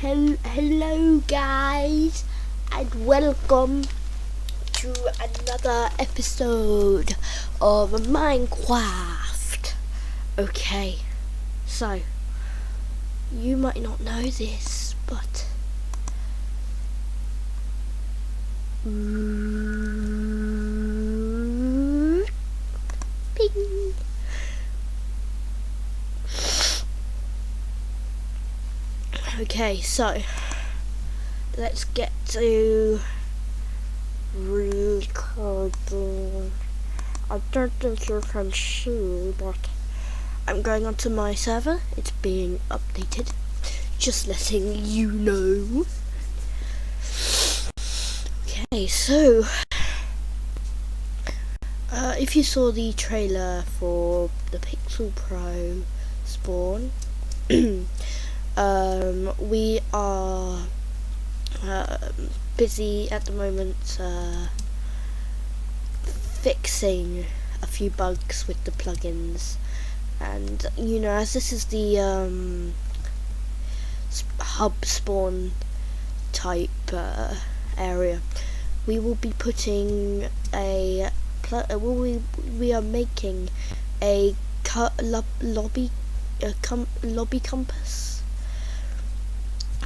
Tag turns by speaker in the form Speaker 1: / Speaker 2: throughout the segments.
Speaker 1: Hello guys, and welcome to another episode of Minecraft. Okay, so you might not know this, but ping. Okay, so let's get to recording. I don't think you can see, but I'm going onto my server. It's being updated. Just letting you know. Okay, so if you saw the trailer for the Pixel Pro spawn, we are busy at the moment fixing a few bugs with the plugins, and you know, as this is the hub spawn type area, we will be putting a we are making a lobby compass,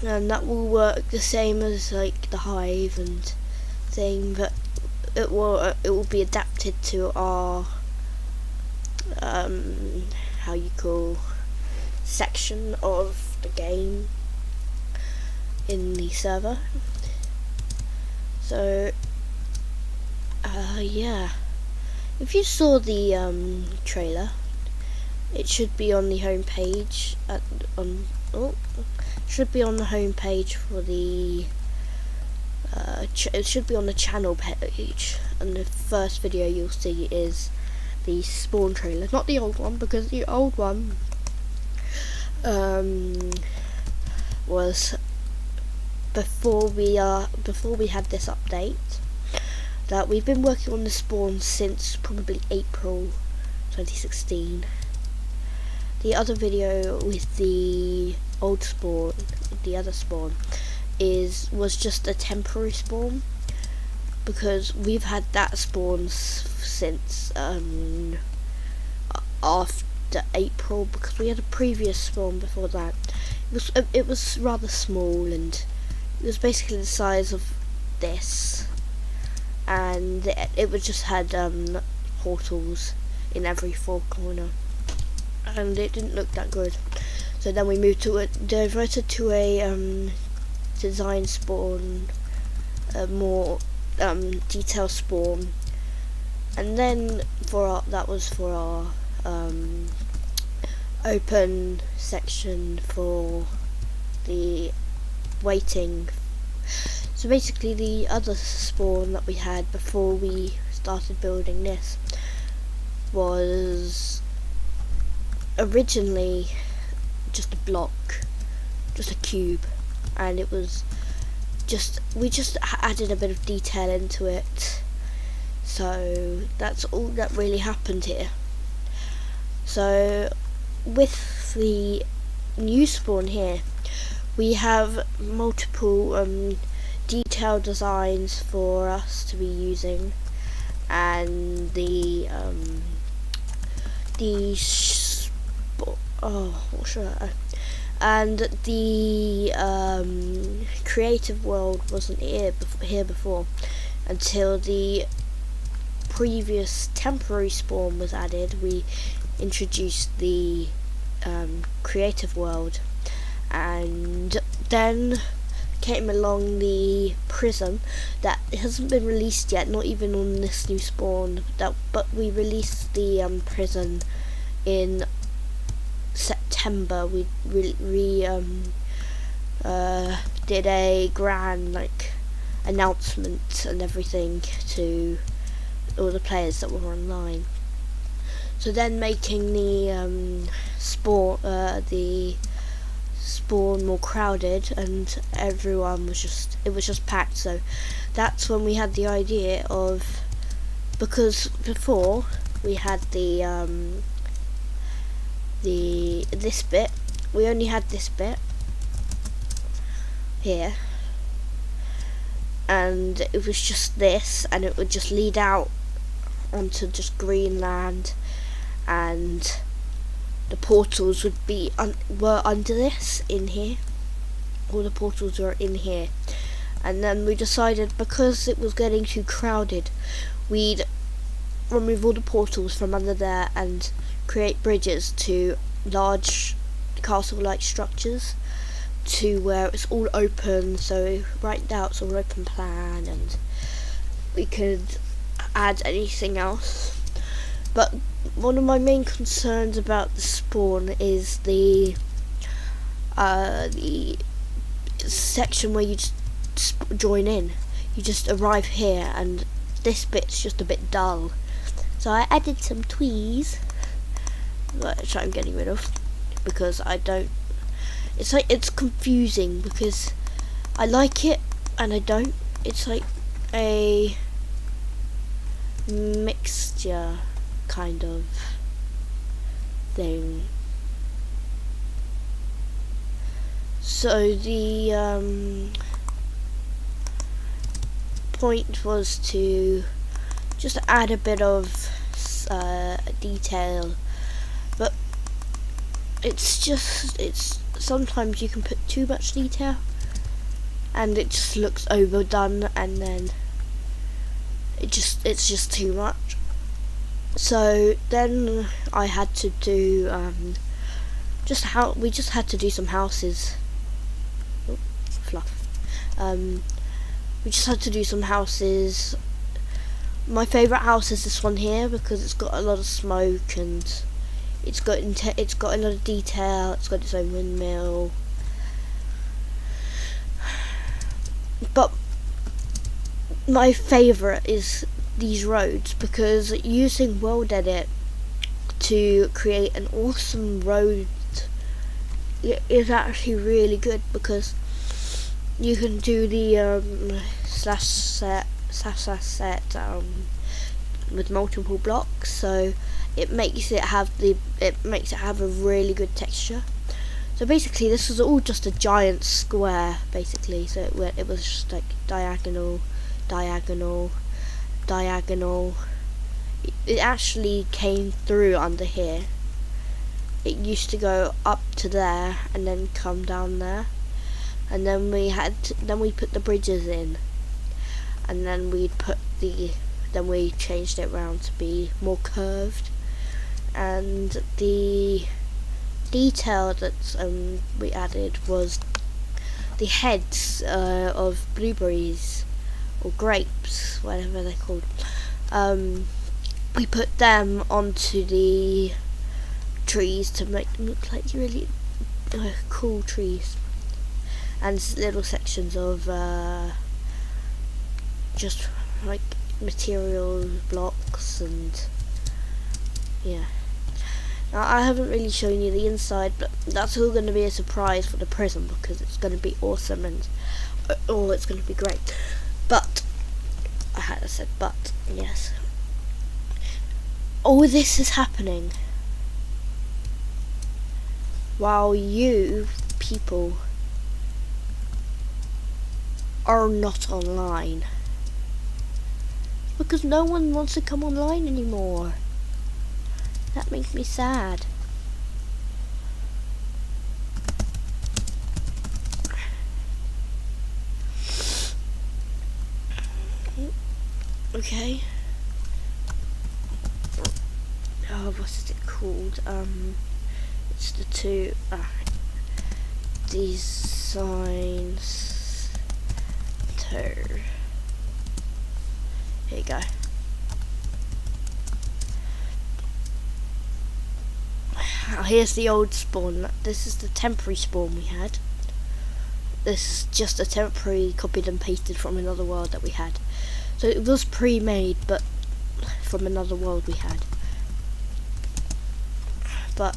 Speaker 1: and that will work the same as like the hive and thing, but it will be adapted to our how you call section of the game in the server. So yeah, if you saw the trailer, it should be on the home page should be on the home page for the it should be on the channel page, and the first video you'll see is the spawn trailer, not the old one, because the old one was before we had this update. That we've been working on the spawn since probably April 2016. The other video with the old spawn, the other spawn, was just a temporary spawn, because we've had that spawn since after April, because we had a previous spawn before that. It was rather small, and it was basically the size of this, and it was just had portals in every four corner, and it didn't look that good. So then we moved to diverted to a design spawn, a more detailed spawn, and then that was for our open section for the waiting. So basically, the other spawn that we had before we started building this was originally just a block, just a cube, and it was we just added a bit of detail into it. So that's all that really happened here. So with the new spawn here, we have multiple detailed designs for us to be using, and and the creative world wasn't here before, until the previous temporary spawn was added. We introduced the creative world, and then came along the prison that hasn't been released yet, not even on this new spawn. But we released the prison in September. We did a grand announcement and everything to all the players that were online. So then, making the spawn more crowded, and everyone was just packed. So that's when we had the idea of, because before we had this bit, we only had this bit, here, and it was just this, and it would just lead out onto just Greenland, and the portals would be were under this in here. All the portals were in here, and then we decided, because it was getting too crowded, we'd remove all the portals from under there and create bridges to large castle-like structures, to where it's all open. So right now it's all open plan, and we could add anything else. But one of my main concerns about the spawn is the section where you just join in. You just arrive here, and this bit's just a bit dull. So I added some tweeze, which I'm getting rid of because I don't. It's like, it's confusing because I like it and I don't. It's like a mixture kind of thing. So the point was to just add a bit of detail, but it's sometimes you can put too much detail and it just looks overdone, and then it's just too much. So then I had to do we just had to do some houses. Oh, fluff. We just had to do some houses. My favourite house is this one here because it's got a lot of smoke, and it's got a lot of detail. It's got its own windmill. But my favourite is these roads, because using World Edit to create an awesome road is actually really good, because you can do the slash set with multiple blocks, so it makes it have a really good texture. So basically this was all just a giant square, basically. So it was just like diagonal. It actually came through under here. It used to go up to there and then come down there, and then we put the bridges in, and then we changed it around to be more curved, and the detail that we added was the heads of blueberries or grapes, whatever they're called. We put them onto the trees to make them look like really cool trees, and little sections of just like material blocks, and yeah. Now I haven't really shown you the inside, but that's all going to be a surprise for the prison, because it's going to be awesome, and it's going to be great. But I had to say but, yes. All this is happening while you people are not online, because no one wants to come online anymore. That makes me sad. Okay. Oh, what is it called? It's the two designs. Here you go. Here's the old spawn. This is the temporary spawn we had. This is just a temporary copied and pasted from another world that we had. So it was pre-made, but from another world we had. But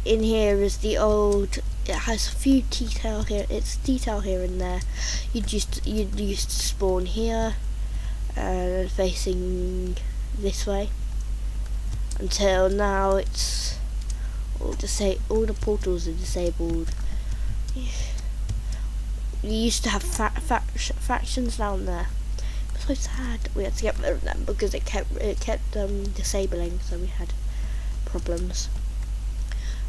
Speaker 1: in here is the old. It has a few detail here. It's detail here and there. You'd used to spawn here, facing this way. Until now, it's all the portals are disabled. we used to have factions down there. It was so sad that we had to get rid of them because it kept disabling, so we had problems.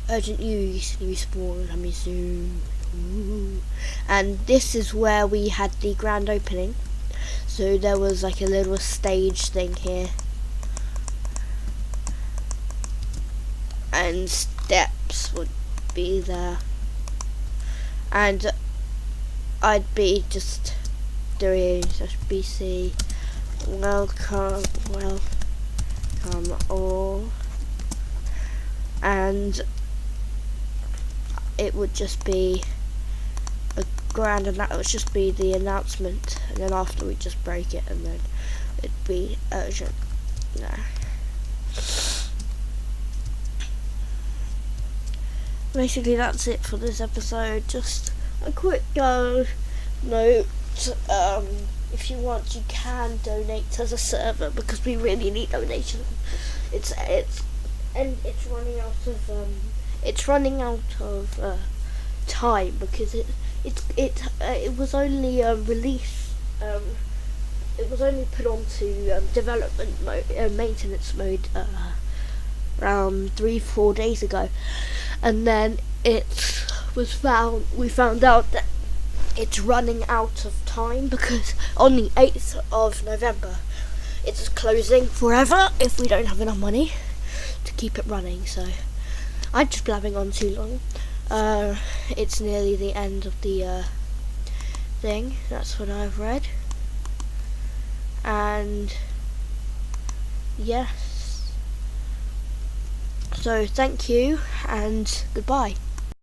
Speaker 1: Urgent use, new spawn coming soon. Ooh. And this is where we had the grand opening. So there was like a little stage thing here. And steps would be there. And I'd be just doing BC. Welcome all. And it would just be a grand, and that would just be the announcement, and then after we just break it, and then it'd be urgent. Nah. Basically that's it for this episode. Just a quick note. If you want, you can donate to the server because we really need donations. It's running out of time because it was only released. It was only put onto development mode, maintenance mode around 3-4 days ago, and then we found out that it's running out of time because on the 8th of November it's closing forever if we don't have enough money to keep it running. So I'm just blabbing on too long. It's nearly the end of the thing. That's what I've read. And yes. So thank you and goodbye.